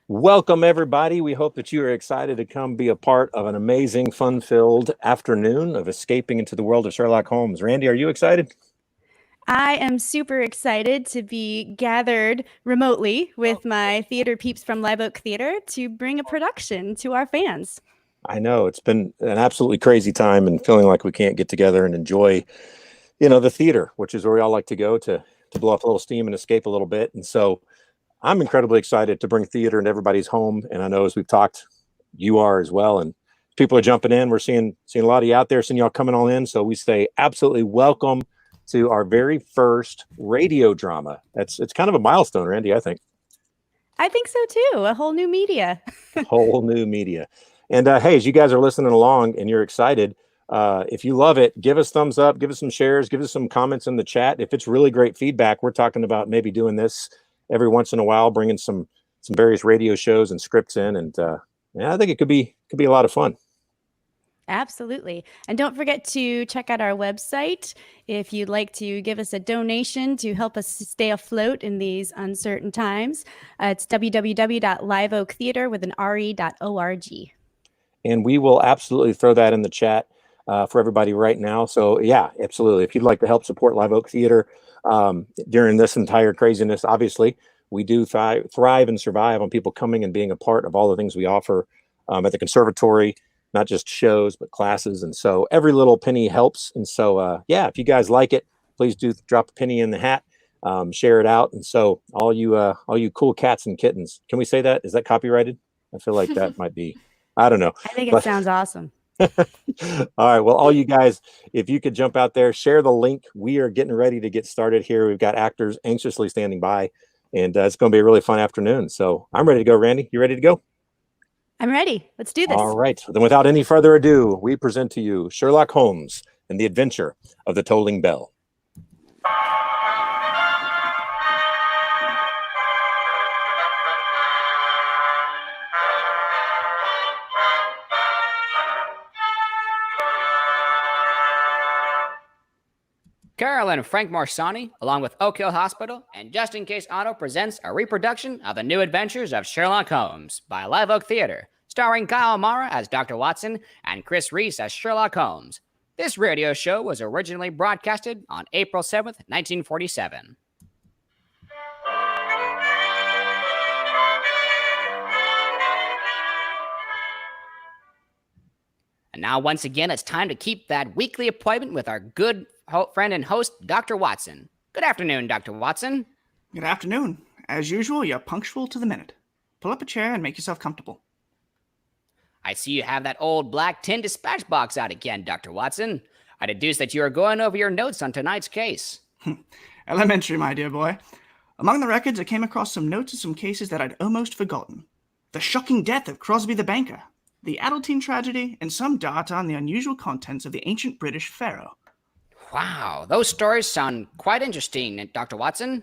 Welcome, everybody. We hope that you are excited to come be a part of an amazing, fun-filled afternoon of escaping into the world of Sherlock Holmes. Randy, are you excited? I am super excited to be gathered remotely with my theater peeps from Live Oak Theater to bring a production to our fans. I know it's been an absolutely crazy time and feeling like we can't get together and enjoy, the theater, which is where we all like to go to blow off a little steam and escape a little bit. And so I'm incredibly excited to bring theater into everybody's home. And I know as we've talked, you are as well. And people are jumping in. We're seeing a lot of you out there, seeing y'all coming all in. So we say absolutely welcome to our very first radio drama. It's kind of a milestone, Randy, I think. I think so too. A whole new media. Whole new media. And hey, as you guys are listening along and you're excited, if you love it, give us thumbs up, give us some shares, give us some comments in the chat. If it's really great feedback, we're talking about maybe doing this every once in a while, bringing some various radio shows and scripts in, and yeah, I think it could be a lot of fun. Absolutely. And don't forget to check out our website if you'd like to give us a donation to help us stay afloat in these uncertain times. It's www.liveoaktheater with an re.org. And we will absolutely throw that in the chat for everybody right now. So yeah, absolutely. If you'd like to help support Live Oak Theater during this entire craziness, obviously we do thrive and survive on people coming and being a part of all the things we offer at the conservatory, not just shows, but classes. And so every little penny helps. And so, yeah, if you guys like it, please do drop a penny in the hat, share it out. And so all you cool cats and kittens, can we say that? Is that copyrighted? I feel like that might be. I don't know. I think it sounds awesome. All right. Well, all you guys, if you could jump out there, share the link. We are getting ready to get started here. We've got actors anxiously standing by, and it's going to be a really fun afternoon. So I'm ready to go. Randy, you ready to go? I'm ready. Let's do this. All right. Then without any further ado, we present to you Sherlock Holmes and the Adventure of the Tolling Bell. Carol and Frank Morsani, along with Oak Hill Hospital and Just In Case Auto, presents a reproduction of the New Adventures of Sherlock Holmes by Live Oak Theater, starring Kyle Mara as Dr. Watson and Chris Rees as Sherlock Holmes. This radio show was originally broadcasted on April 7th, 1947. And now, once again, it's time to keep that weekly appointment with our good friend and host, Dr. Watson. Good afternoon, Dr. Watson. Good afternoon. As usual, you're punctual to the minute. Pull up a chair and make yourself comfortable. I see you have that old black tin dispatch box out again, Dr. Watson. I deduce that you are going over your notes on tonight's case. Elementary, my dear boy. Among the records, I came across some notes of some cases that I'd almost forgotten. The shocking death of Crosby the banker, the Adeltine tragedy, and some data on the unusual contents of the ancient British pharaoh. Wow, those stories sound quite interesting, Dr. Watson.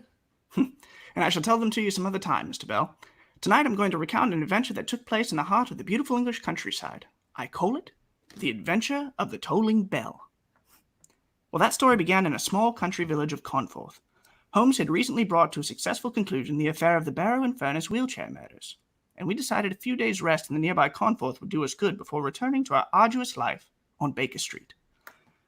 And I shall tell them to you some other time, Mr. Bell. Tonight I'm going to recount an adventure that took place in the heart of the beautiful English countryside. I call it The Adventure of the Tolling Bell. Well, that story began in a small country village of Conforth. Holmes had recently brought to a successful conclusion the affair of the Barrow and Furnace wheelchair murders, and we decided a few days' rest in the nearby Conforth would do us good before returning to our arduous life on Baker Street.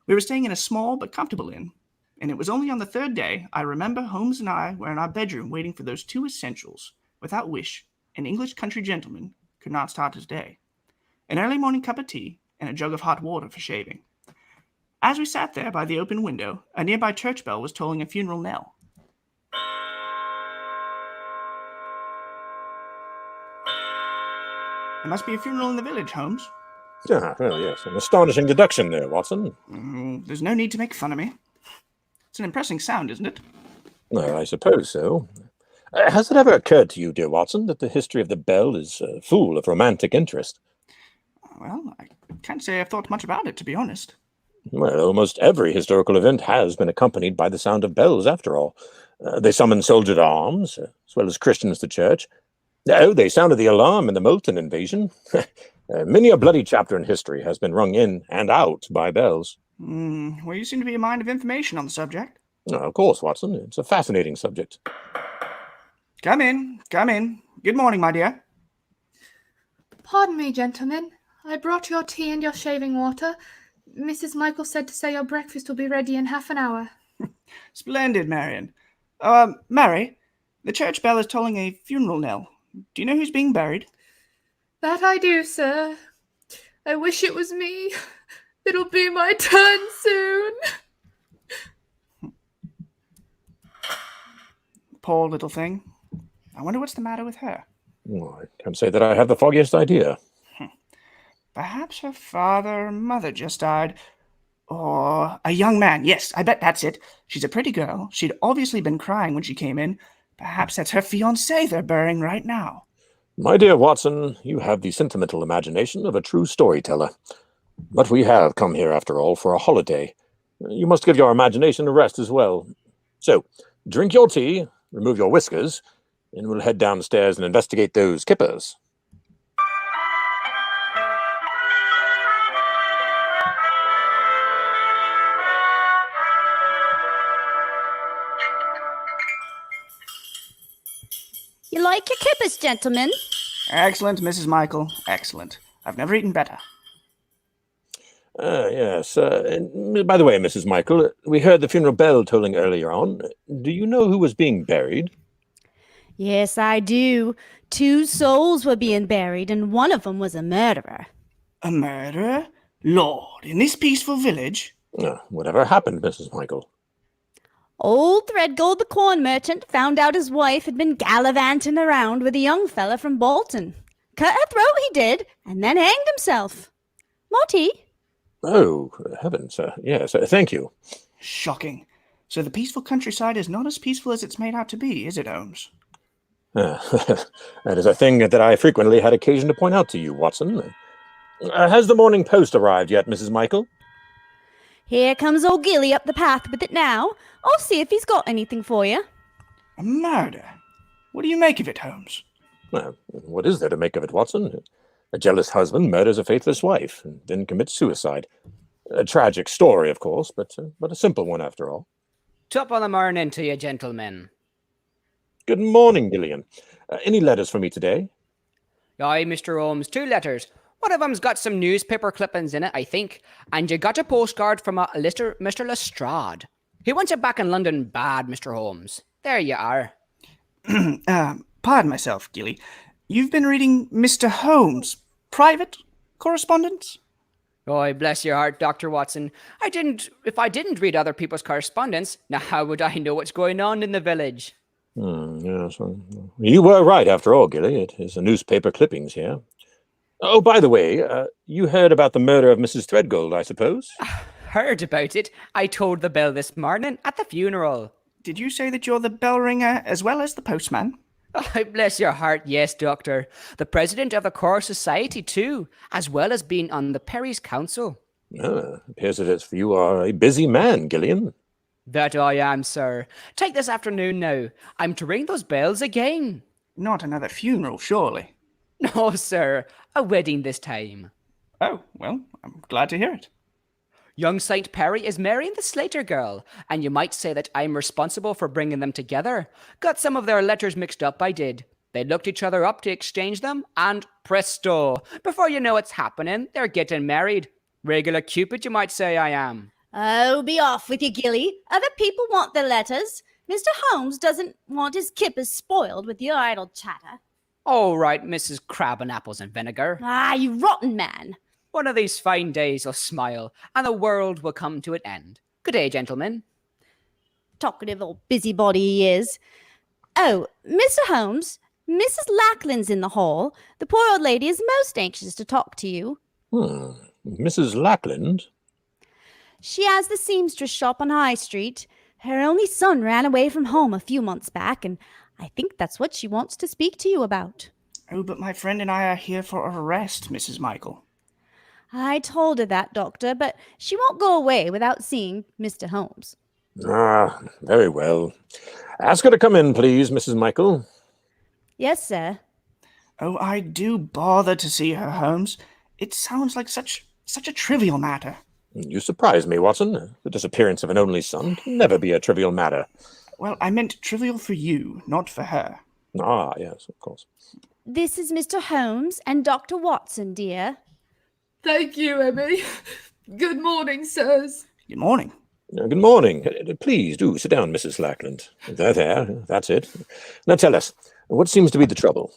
We were staying in a small but comfortable inn, and it was only on the third day I remember Holmes and I were in our bedroom waiting for those two essentials, without which an English country gentleman could not start his day: an early morning cup of tea and a jug of hot water for shaving. As we sat there by the open window, a nearby church bell was tolling a funeral knell. There must be a funeral in the village, Holmes. Yeah, well, yes, an astonishing deduction there, Watson. There's no need to make fun of me. It's an impressive sound, isn't it? Well, I suppose so. Has it ever occurred to you, dear Watson, that the history of the bell is full of romantic interest? Well, I can't say I've thought much about it, to be honest. Well, almost every historical event has been accompanied by the sound of bells, after all. They summoned soldiers at arms, as well as Christians to church. Oh, they sounded the alarm in the Moulton invasion. Many a bloody chapter in history has been rung in and out by bells. Well, you seem to be a mind of information on the subject. Of course, Watson. It's a fascinating subject. Come in. Good morning, my dear. Pardon me, gentlemen. I brought your tea and your shaving water. Mrs. Michael said to say your breakfast will be ready in half an hour. Splendid, Marion. Mary, the church bell is tolling a funeral knell. Do you know who's being buried? That I do, sir. I wish it was me. It'll be my turn soon. Poor little thing. I wonder what's the matter with her. Well, I can't say that I have the foggiest idea. Perhaps her father or mother just died. Or a young man. Yes, I bet that's it. She's a pretty girl. She'd obviously been crying when she came in. Perhaps that's her fiancé they're burying right now. My dear Watson, you have the sentimental imagination of a true storyteller. But we have come here, after all, for a holiday. You must give your imagination a rest as well. So, drink your tea, remove your whiskers, and we'll head downstairs and investigate those kippers. You like your kippers, gentlemen? Excellent, Mrs. Michael. Excellent. I've never eaten better. Yes. And by the way, Mrs. Michael, we heard the funeral bell tolling earlier on. Do you know who was being buried? Yes, I do. 2 souls were being buried, and one of them was a murderer. A murderer? Lord, in this peaceful village? Whatever happened, Mrs. Michael? Old Threadgold the corn merchant found out his wife had been gallivanting around with a young fella from Bolton. Cut her throat, he did, and then hanged himself. More tea? Oh, heavens. Yes, thank you. Shocking. So the peaceful countryside is not as peaceful as it's made out to be, is it, Holmes? That is a thing that I frequently had occasion to point out to you, Watson. Has the Morning Post arrived yet, Mrs. Michael? Here comes old Gilly up the path with it now. I'll see if he's got anything for you. A murder? What do you make of it, Holmes? Well, what is there to make of it, Watson? A jealous husband murders a faithless wife and then commits suicide. A tragic story, of course, but a simple one after all. Top of the morning to you, gentlemen. Good morning, Gillian. Any letters for me today? Aye, Mr. Holmes, 2 letters. One of them's got some newspaper clippings in it, I think, and you got a postcard from a Mr. Lestrade. He wants you back in London bad, Mr. Holmes. There you are. Pardon myself, Gilly. You've been reading Mr. Holmes' private correspondence? Oh, bless your heart, Dr. Watson. If I didn't read other people's correspondence, now how would I know what's going on in the village? Yes, well, you were right after all, Gilly. It is the newspaper clippings here. Oh, by the way, you heard about the murder of Mrs. Threadgold, I suppose? Heard about it. I told the bell this morning at the funeral. Did you say that you're the bell ringer as well as the postman? Oh, bless your heart, yes, Doctor. The president of the Choral Society, too, as well as being on the Perry's Council. Appears that you are a busy man, Gillian. That I am, sir. Take this afternoon now. I'm to ring those bells again. Not another funeral, surely. No, sir. A wedding this time. Oh, well, I'm glad to hear it. Young St. Perry is marrying the Slater girl, and you might say that I'm responsible for bringing them together. Got some of their letters mixed up, I did. They looked each other up to exchange them, and presto! Before you know what's happening, they're getting married. Regular Cupid, you might say I am. Oh, be off with you, Gilly. Other people want their letters. Mr. Holmes doesn't want his kippers spoiled with your idle chatter. All right, Mrs. Crab and Apples and Vinegar. Ah, you rotten man. One of these fine days you'll smile, and the world will come to an end. Good day, gentlemen. Talkative old busybody he is. Oh, Mr. Holmes, Mrs. Lackland's in the hall. The poor old lady is most anxious to talk to you. Mrs. Lackland? She has the seamstress shop on High Street. Her only son ran away from home a few months back, and I think that's what she wants to speak to you about. Oh, but my friend and I are here for a rest, Mrs. Michael. I told her that, Doctor, but she won't go away without seeing Mr. Holmes. Very well. Ask her to come in, please, Mrs. Michael. Yes, sir. Oh, I do bother to see her, Holmes. It sounds like such a trivial matter. You surprise me, Watson. The disappearance of an only son can never be a trivial matter. Well, I meant trivial for you, not for her. Ah, yes, of course. This is Mr. Holmes and Dr. Watson, dear. Thank you, Emmy. Good morning, sirs. Good morning. Good morning. Please do sit down, Mrs. Lackland. There, that's it. Now tell us, what seems to be the trouble?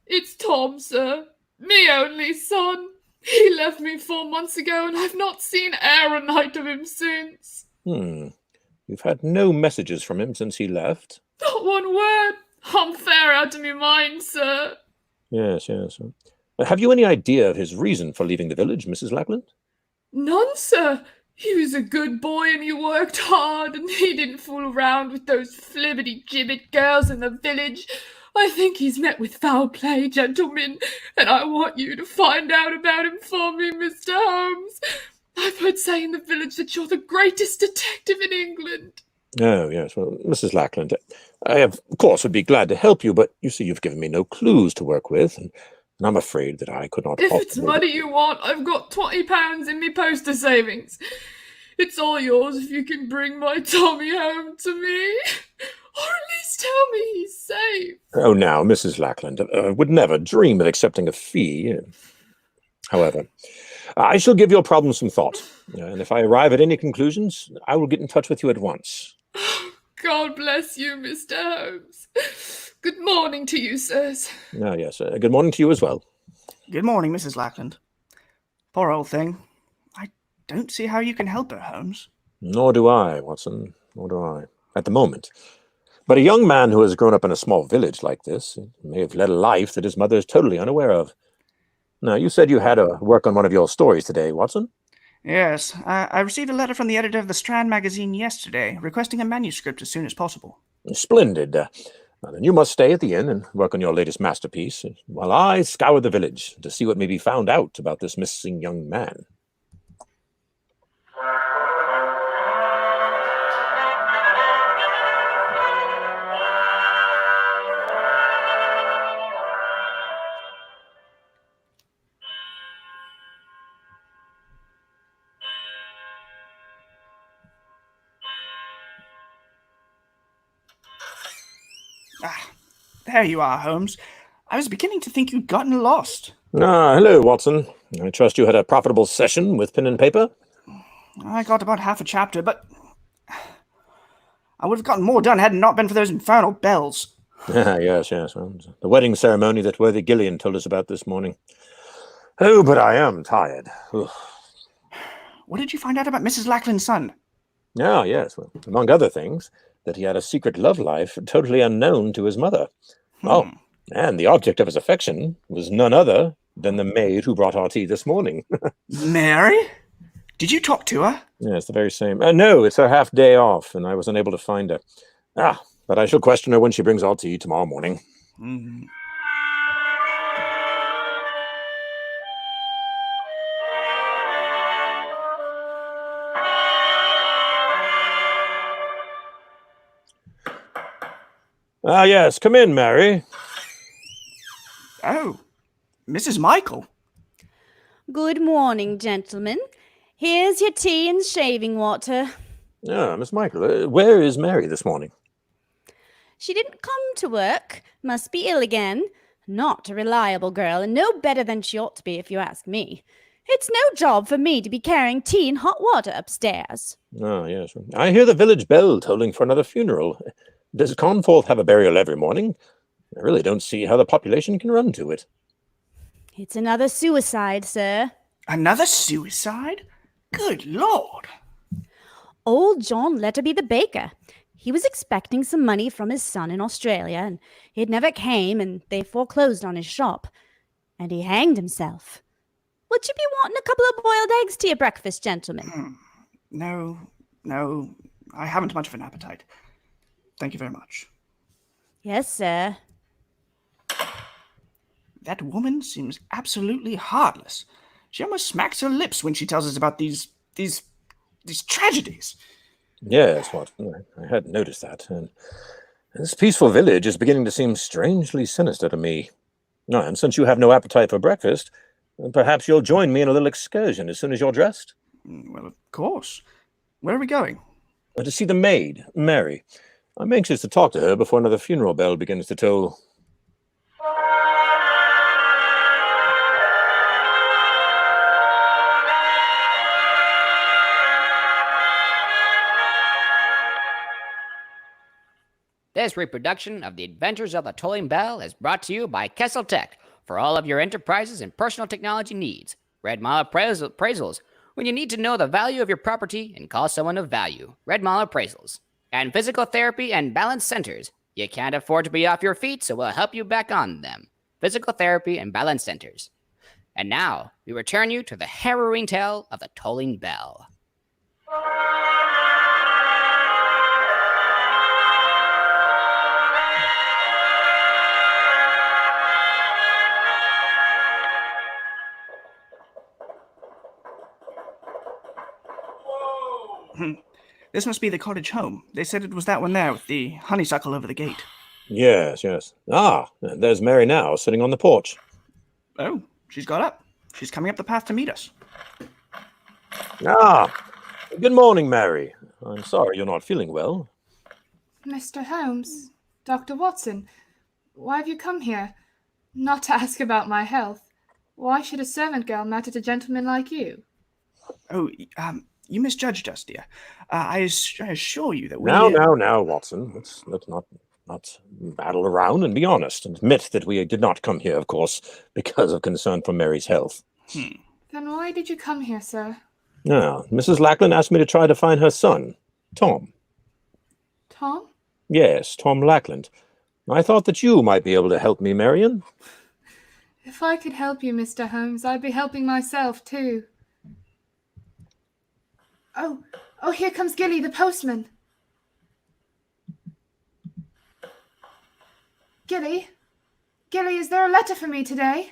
It's Tom, sir. Me only son. He left me 4 months ago, and I've not seen e'er a night of him since. You've had no messages from him since he left? Not one word. I'm fair out of my mind, sir. Yes. Have you any idea of his reason for leaving the village, Mrs. Lackland? None, sir. He was a good boy and he worked hard and he didn't fool around with those flibbity-gibbet girls in the village. I think he's met with foul play, gentlemen, and I want you to find out about him for me, Mr. Holmes. I've heard say in the village that you're the greatest detective in England. Oh, yes. Well, Mrs. Lackland, I, of course, would be glad to help you, but you see, you've given me no clues to work with, and I'm afraid that I could not If possibly... it's money you want, I've got £20 in me poster savings. It's all yours if you can bring my Tommy home to me. Or at least tell me he's safe. Oh, now, Mrs. Lackland, I would never dream of accepting a fee. However, I shall give your problem some thought, and if I arrive at any conclusions, I will get in touch with you at once. God bless you, Mr. Holmes. Good morning to you, sirs. Ah, yes. Good morning to you as well. Good morning, Mrs. Lackland. Poor old thing. I don't see how you can help her, Holmes. Nor do I, Watson. Nor do I. At the moment. But a young man who has grown up in a small village like this may have led a life that his mother is totally unaware of. Now, you said you had to work on one of your stories today, Watson? Yes, I received a letter from the editor of the Strand magazine yesterday, requesting a manuscript as soon as possible. Splendid. Then you must stay at the inn and work on your latest masterpiece, while I scour the village to see what may be found out about this missing young man. There you are, Holmes. I was beginning to think you'd gotten lost. Ah, hello, Watson. I trust you had a profitable session with pen and paper? I got about half a chapter, but I would have gotten more done had it not been for those infernal bells. Yes. Well, the wedding ceremony that worthy Gillian told us about this morning. Oh, but I am tired. Ugh. What did you find out about Mrs. Lackland's son? Ah, yes. Well, among other things, that he had a secret love life totally unknown to his mother. Oh, and the object of his affection was none other than the maid who brought our tea this morning. Mary? Did you talk to her? Yes, the very same. No, it's her half day off, and I was unable to find her. But I shall question her when she brings our tea tomorrow morning. Ah, yes, come in, Mary. Oh, Mrs. Michael. Good morning, gentlemen. Here's your tea and shaving water. Ah, Miss Michael, where is Mary this morning? She didn't come to work. Must be ill again. Not a reliable girl, and no better than she ought to be, if you ask me. It's no job for me to be carrying tea and hot water upstairs. Ah, yes. I hear the village bell tolling for another funeral. Does Conforth have a burial every morning? I really don't see how the population can run to it. It's another suicide, sir. Another suicide? Good Lord. Old John Letterby the baker. He was expecting some money from his son in Australia, and it never came, and they foreclosed on his shop. And he hanged himself. Would you be wanting a couple of boiled eggs to your breakfast, gentlemen? No, I haven't much of an appetite. Thank you very much. Yes, sir. That woman seems absolutely heartless. She almost smacks her lips when she tells us about these tragedies. Yes, Watson, I had noticed that. And this peaceful village is beginning to seem strangely sinister to me. And since you have no appetite for breakfast, perhaps you'll join me in a little excursion as soon as you're dressed. Well, of course. Where are we going? To see the maid, Mary. I'm anxious to talk to her before another funeral bell begins to toll. This reproduction of The Adventures of the Tolling Bell is brought to you by Kessel Tech for all of your enterprises and personal technology needs. Red Mile Appraisals, when you need to know the value of your property and call someone of value. Red Mile Appraisals. And Physical Therapy and Balance Centers. You can't afford to be off your feet, so we'll help you back on them. Physical Therapy and Balance Centers. And now, we return you to the harrowing tale of the Tolling Bell. This must be the cottage home. They said it was that one there with the honeysuckle over the gate. Yes, yes. Ah, there's Mary now, sitting on the porch. Oh, she's got up. She's coming up the path to meet us. Ah, good morning, Mary. I'm sorry you're not feeling well. Mr. Holmes, Dr. Watson, why have you come here? Not to ask about my health. Why should a servant girl matter to gentlemen like you? Oh, you misjudged us, dear. I assure you that we... Now, Watson. Let's not battle around and be honest and admit that we did not come here, of course, because of concern for Mary's health. Then why did you come here, sir? Now, Mrs. Lackland asked me to try to find her son, Tom. Tom? Yes, Tom Lackland. I thought that you might be able to help me, Marion. If I could help you, Mr. Holmes, I'd be helping myself, too. Oh, here comes Gilly, the postman. Gilly, is there a letter for me today?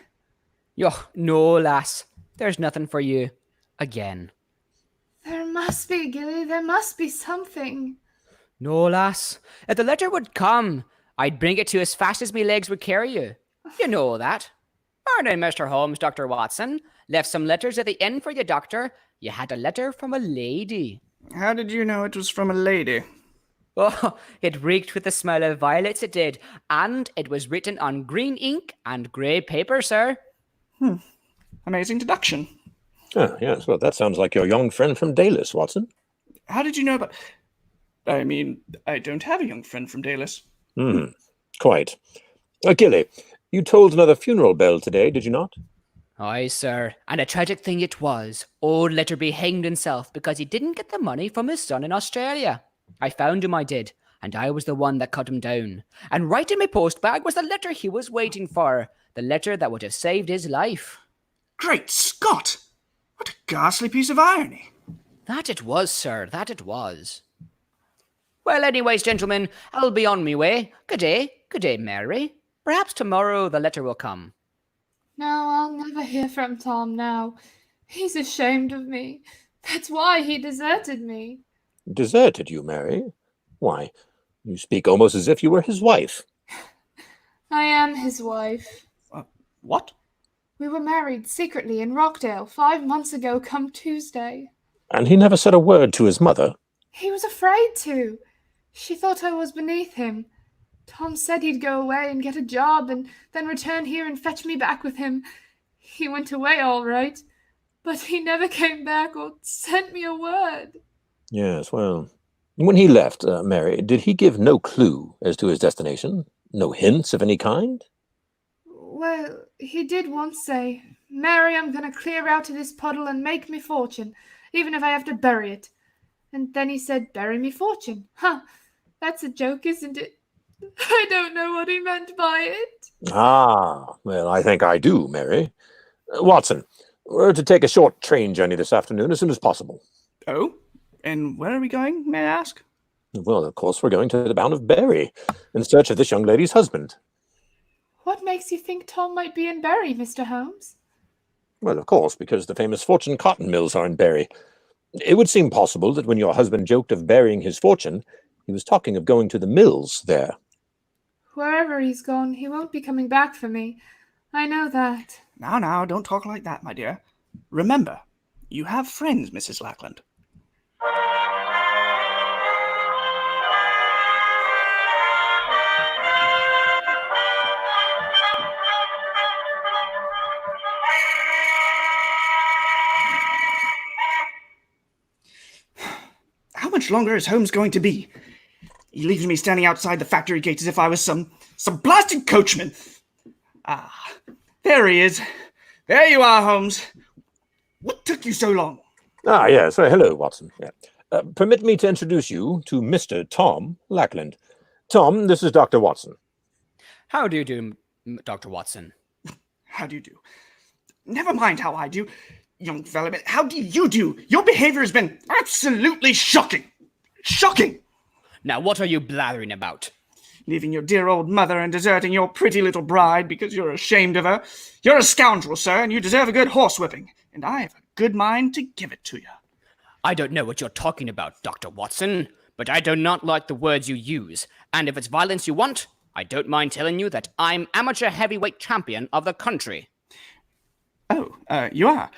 No, lass. There's nothing for you. Again. There must be, Gilly. There must be something. No, lass. If the letter would come, I'd bring it to you as fast as me legs would carry you. You know that. Morning, Mr. Holmes, Dr. Watson. Left some letters at the inn for you, Doctor. You had a letter from a lady. How did you know it was from a lady? Oh, it reeked with the smell of violets, it did. And it was written on green ink and grey paper, sir. Amazing deduction. Oh, yes, well, that sounds like your young friend from Dallas, Watson. How did you know about... I mean, I don't have a young friend from Dallas. Quite. Gilly, you tolled another funeral bell today, did you not? Aye, sir, and a tragic thing it was. Old Letterby hanged himself because he didn't get the money from his son in Australia. I found him, I did, and I was the one that cut him down. And right in my post bag was the letter he was waiting for, the letter that would have saved his life. Great Scott! What a ghastly piece of irony. That it was, sir, that it was. Well, anyways, gentlemen, I'll be on me way. Good day, Mary. Perhaps tomorrow the letter will come. No, I'll never hear from Tom now. He's ashamed of me. That's why he deserted me. Deserted you, Mary? Why, you speak almost as if you were his wife. I am his wife. What? We were married secretly in Rockdale 5 months ago come Tuesday. And he never said a word to his mother? He was afraid to. She thought I was beneath him. Tom said he'd go away and get a job and then return here and fetch me back with him. He went away all right, but he never came back or sent me a word. Yes, well, when he left, Mary, did he give no clue as to his destination? No hints of any kind? Well, he did once say, Mary, I'm going to clear out of this puddle and make me fortune, even if I have to bury it. And then he said, bury me fortune. That's a joke, isn't it? I don't know what he meant by it. Ah, well, I think I do, Mary. Watson, we're to take a short train journey this afternoon as soon as possible. Oh? And where are we going, may I ask? Well, of course, we're going to the Bound of Bury in search of this young lady's husband. What makes you think Tom might be in Bury, Mr. Holmes? Well, of course, because the famous fortune cotton mills are in Bury. It would seem possible that when your husband joked of burying his fortune, he was talking of going to the mills there. Wherever he's gone, he won't be coming back for me. I know that. Now, don't talk like that, my dear. Remember, you have friends, Mrs. Lackland. much longer is Holmes going to be? He leaves me standing outside the factory gate as if I was some blasted coachman. Ah, there he is. There you are, Holmes. What took you so long? Ah, yes. Hello, Watson. Yeah. Permit me to introduce you to Mr. Tom Lackland. Tom, this is Dr. Watson. How do you do, Dr. Watson? How do you do? Never mind how I do, young fella, but how do you do? Your behavior has been absolutely shocking. Shocking! Now, what are you blathering about? Leaving your dear old mother and deserting your pretty little bride because you're ashamed of her. You're a scoundrel, sir, and you deserve a good horsewhipping. And I have a good mind to give it to you. I don't know what you're talking about, Dr. Watson, but I do not like the words you use. And if it's violence you want, I don't mind telling you that I'm amateur heavyweight champion of the country. Oh, you are?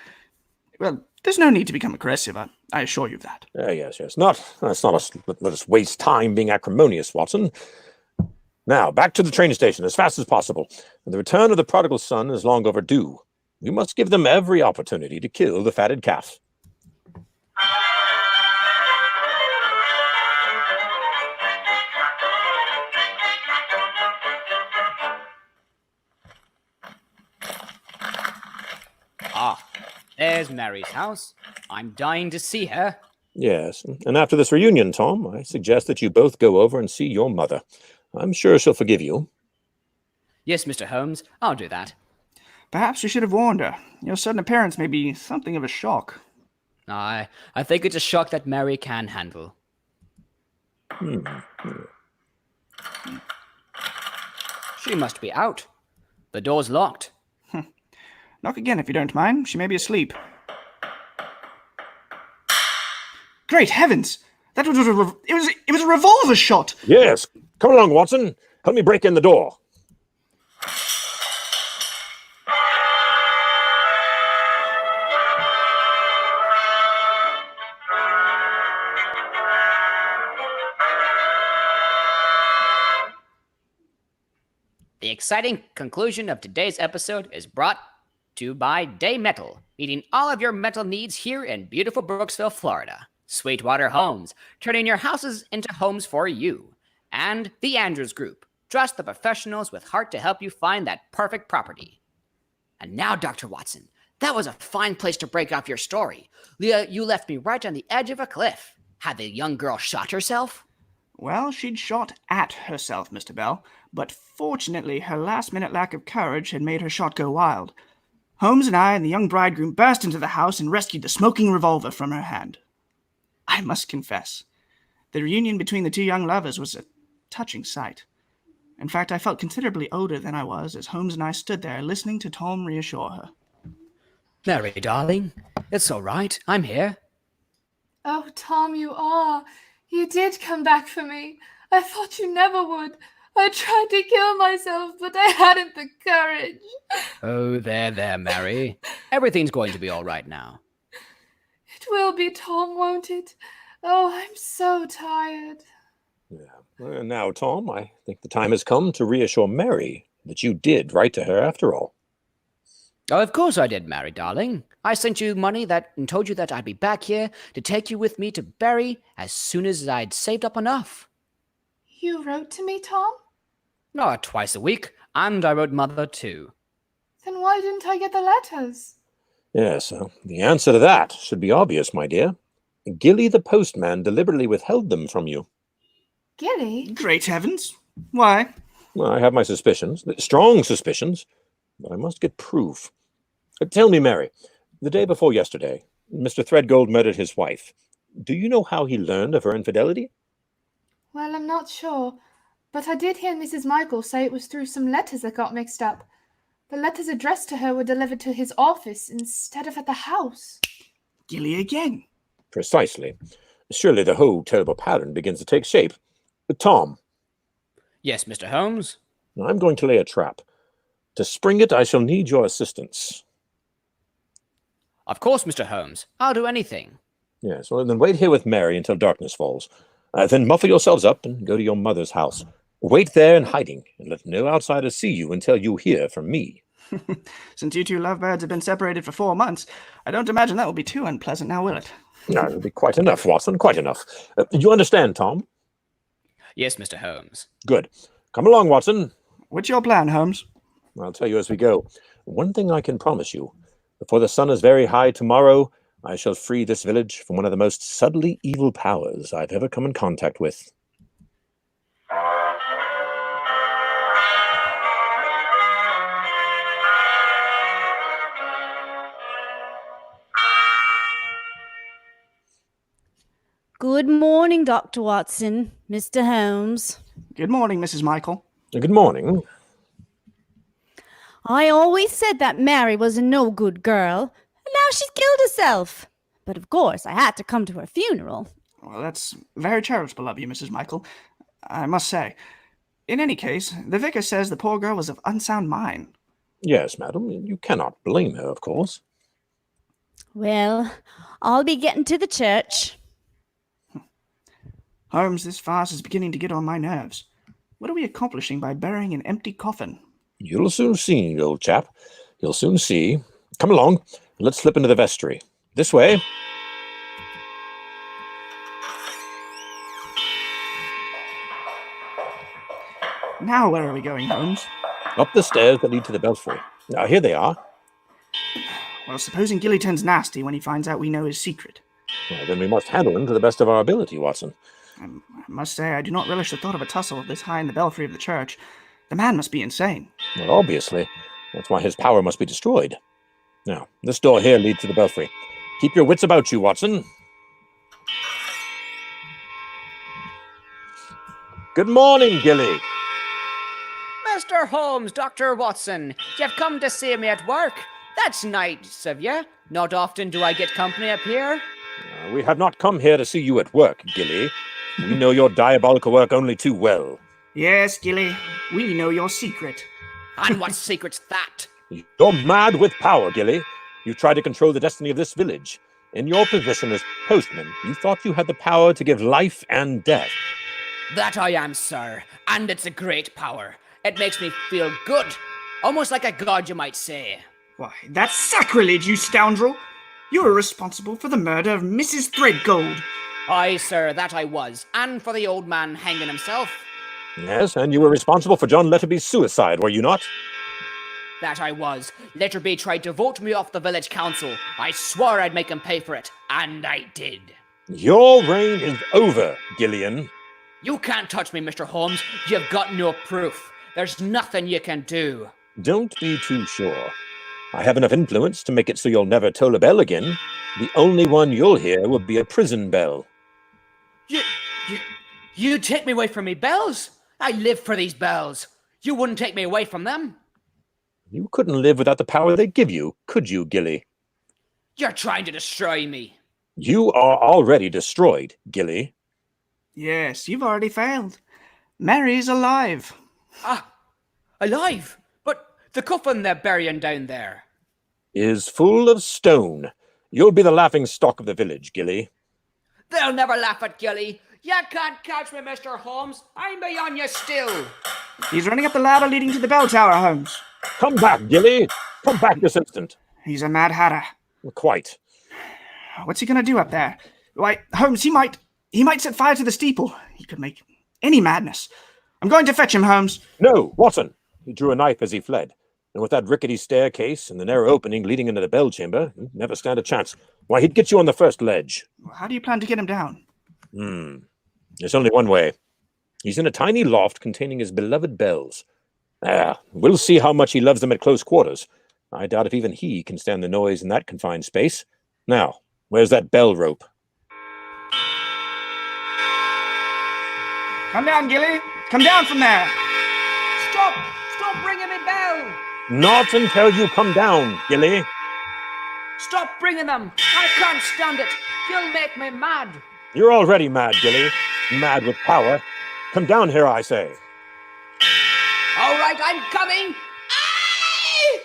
Well, there's no need to become aggressive, I assure you of that. Yes. Let us waste time being acrimonious, Watson. Now, back to the train station as fast as possible. The return of the prodigal son is long overdue. We must give them every opportunity to kill the fatted calf. Ah, there's Mary's house. I'm dying to see her. Yes, and after this reunion, Tom, I suggest that you both go over and see your mother. I'm sure she'll forgive you. Yes, Mr. Holmes, I'll do that. Perhaps you should have warned her. Your sudden appearance may be something of a shock. I think it's a shock that Mary can handle. She must be out. The door's locked. Knock again if you don't mind. She may be asleep. Great heavens! That was it was a revolver shot! Yes, come along, Watson. Help me break in the door. The exciting conclusion of today's episode is brought to you by Day Metal, meeting all of your metal needs here in beautiful Brooksville, Florida. Sweetwater Homes, turning your houses into homes for you. And the Andrews Group, trust the professionals with heart to help you find that perfect property. And now, Dr. Watson, that was a fine place to break off your story. Leah, you left me right on the edge of a cliff. Had the young girl shot herself? Well, she'd shot at herself, Mr. Bell, but fortunately her last-minute lack of courage had made her shot go wild. Holmes and I and the young bridegroom burst into the house and rescued the smoking revolver from her hand. I must confess, the reunion between the two young lovers was a touching sight. In fact, I felt considerably older than I was as Holmes and I stood there listening to Tom reassure her. Mary, darling, it's all right. I'm here. Oh, Tom, you are. You did come back for me. I thought you never would. I tried to kill myself, but I hadn't the courage. Oh, there, Mary. Everything's going to be all right now. It will be, Tom, won't it? Oh, I'm so tired. Yeah. Well, now, Tom, I think the time has come to reassure Mary that you did write to her after all. Oh, of course I did, Mary, darling. I sent you money and told you that I'd be back here to take you with me to Bury as soon as I'd saved up enough. You wrote to me, Tom? No, twice a week, and I wrote Mother too. Then why didn't I get the letters? Yes, the answer to that should be obvious, my dear. Gilly the postman deliberately withheld them from you. Gilly? Great heavens! Why? Well, I have my suspicions, strong suspicions, but I must get proof. Tell me, Mary, the day before yesterday, Mr. Threadgold murdered his wife. Do you know how he learned of her infidelity? Well, I'm not sure, but I did hear Mrs. Michael say it was through some letters that got mixed up. The letters addressed to her were delivered to his office instead of at the house. Gilly again. Precisely. Surely the whole terrible pattern begins to take shape. Tom. Yes, Mr. Holmes? I'm going to lay a trap. To spring it, I shall need your assistance. Of course, Mr. Holmes. I'll do anything. Yes, well, then wait here with Mary until darkness falls. Then muffle yourselves up and go to your mother's house. Wait there in hiding, and let no outsiders see you until you hear from me. Since you two lovebirds have been separated for 4 months, I don't imagine that will be too unpleasant now, will it? No, it'll be quite enough, Watson, quite enough. You understand, Tom? Yes, Mr. Holmes. Good. Come along, Watson. What's your plan, Holmes? I'll tell you as we go. One thing I can promise you. Before the sun is very high tomorrow, I shall free this village from one of the most subtly evil powers I've ever come in contact with. Good morning, Dr. Watson, Mr. Holmes. Good morning, Mrs. Michael. Good morning. I always said that Mary was a no-good girl, and now she's killed herself. But of course, I had to come to her funeral. Well, that's very charitable of you, Mrs. Michael, I must say. In any case, the vicar says the poor girl was of unsound mind. Yes, madam, you cannot blame her, of course. Well, I'll be getting to the church. Holmes, this farce is beginning to get on my nerves. What are we accomplishing by burying an empty coffin? You'll soon see, old chap. You'll soon see. Come along. Let's slip into the vestry. This way. Now where are we going, Holmes? Up the stairs that lead to the belfry. Now, here they are. Well, supposing Gilly turns nasty when he finds out we know his secret. Well, then we must handle him to the best of our ability, Watson. I must say I do not relish the thought of a tussle this high in the belfry of the church. The man must be insane. Well, obviously. That's why his power must be destroyed. Now, this door here leads to the belfry. Keep your wits about you, Watson. Good morning, Gilly. Mr. Holmes, Dr. Watson, you've come to see me at work. That's nice of you. Not often do I get company up here. We have not come here to see you at work, Gilly. We know your diabolical work only too well. Yes, Gilly, we know your secret. And what secret's that? You're mad with power, Gilly. You try to control the destiny of this village. In your position as postman, you thought you had the power to give life and death. That I am, sir, and it's a great power. It makes me feel good. Almost like a god, you might say. Why, that's sacrilege, you scoundrel! You were responsible for the murder of Mrs. Threadgold. Aye, sir, that I was, and for the old man hanging himself. Yes, and you were responsible for John Letterby's suicide, were you not? That I was. Letterby tried to vote me off the village council. I swore I'd make him pay for it, and I did. Your reign is over, Gillian. You can't touch me, Mr. Holmes. You've got no proof. There's nothing you can do. Don't be too sure. I have enough influence to make it so you'll never toll a bell again. The only one you'll hear will be a prison bell. You take me away from me bells? I live for these bells. You wouldn't take me away from them. You couldn't live without the power they give you, could you, Gilly? You're trying to destroy me. You are already destroyed, Gilly. Yes, you've already failed. Mary's alive. Ah, alive? But the coffin they're burying down there. Is full of stone. You'll be the laughing stock of the village, Gilly. They'll never laugh at Gilly. You can't catch me, Mr. Holmes. I'm beyond you still. He's running up the ladder leading to the bell tower, Holmes. Come back, Gilly. Come back this instant. He's a mad hatter. Quite. What's he going to do up there? Why, Holmes, he might set fire to the steeple. He could make any madness. I'm going to fetch him, Holmes. No, Watson. He drew a knife as he fled. And with that rickety staircase and the narrow opening leading into the bell chamber, he'd never stand a chance. Why, he'd get you on the first ledge. How do you plan to get him down? There's only one way. He's in a tiny loft containing his beloved bells. We'll see how much he loves them at close quarters. I doubt if even he can stand the noise in that confined space. Now, where's that bell rope? Come down, Gilly. Come down from there. Stop! Stop bringing me bell! Not until you come down, Gilly. Stop bringing them! I can't stand it! You'll make me mad! You're already mad, Gilly. Mad with power. Come down here, I say. All right, I'm coming! Aye!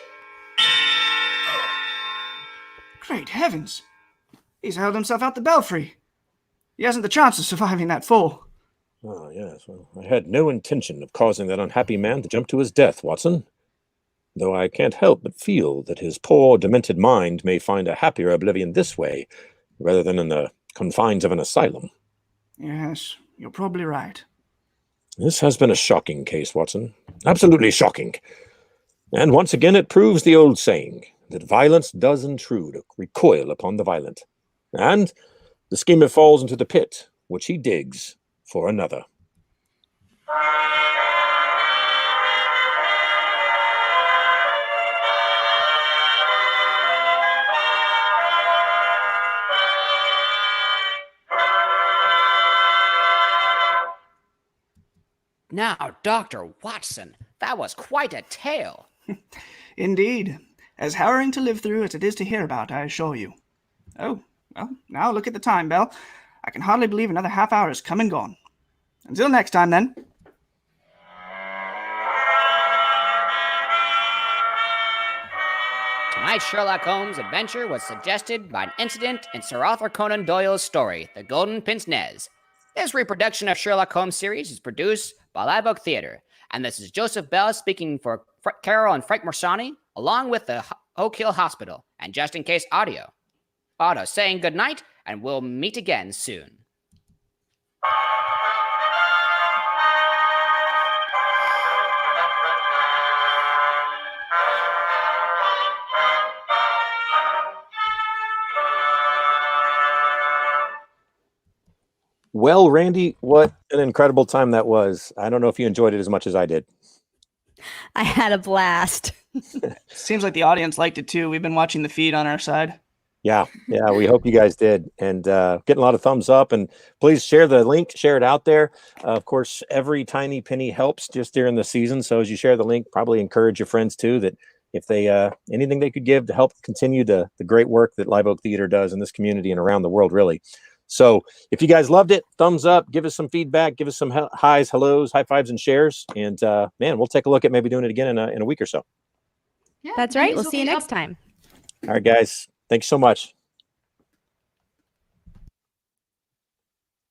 Great heavens. He's held himself out the belfry. He hasn't the chance of surviving that fall. Oh, yes. Well, I had no intention of causing that unhappy man to jump to his death, Watson. though I can't help but feel that his poor, demented mind may find a happier oblivion this way, rather than in the confines of an asylum. Yes, you're probably right. This has been a shocking case, Watson. Absolutely shocking. And once again it proves the old saying, that violence does intrude, recoil upon the violent. And the schemer falls into the pit, which he digs for another. Now, Dr. Watson, that was quite a tale. Indeed. As harrowing to live through as it is to hear about, I assure you. Oh, well, now look at the time, Belle. I can hardly believe another half hour has come and gone. Until next time, then. Tonight's Sherlock Holmes adventure was suggested by an incident in Sir Arthur Conan Doyle's story, The Golden Pince Nez. This reproduction of Sherlock Holmes series is produced by Live Oak Theater, and this is Joseph Bell speaking for Carol and Frank Morsani, along with the Oak Hill Hospital and Just In Case Audio saying good night, and we'll meet again soon. Well, Randy, what an incredible time that was. I don't know if you enjoyed it as much as I did. I had a blast. Seems like the audience liked it too. We've been watching the feed on our side. Yeah, we hope you guys did. And getting a lot of thumbs up. And please share the link, share it out there. Of course, every tiny penny helps just during the season. So as you share the link, probably encourage your friends too, that if they anything they could give to help continue the great work that Live Oak Theater does in this community and around the world, really. So if you guys loved it, thumbs up, give us some feedback, give us some highs, hellos, high fives, and shares. And man, we'll take a look at maybe doing it again in a week or so. Yeah, That's right. these We'll will see you be next up time. All right, guys. Thanks so much.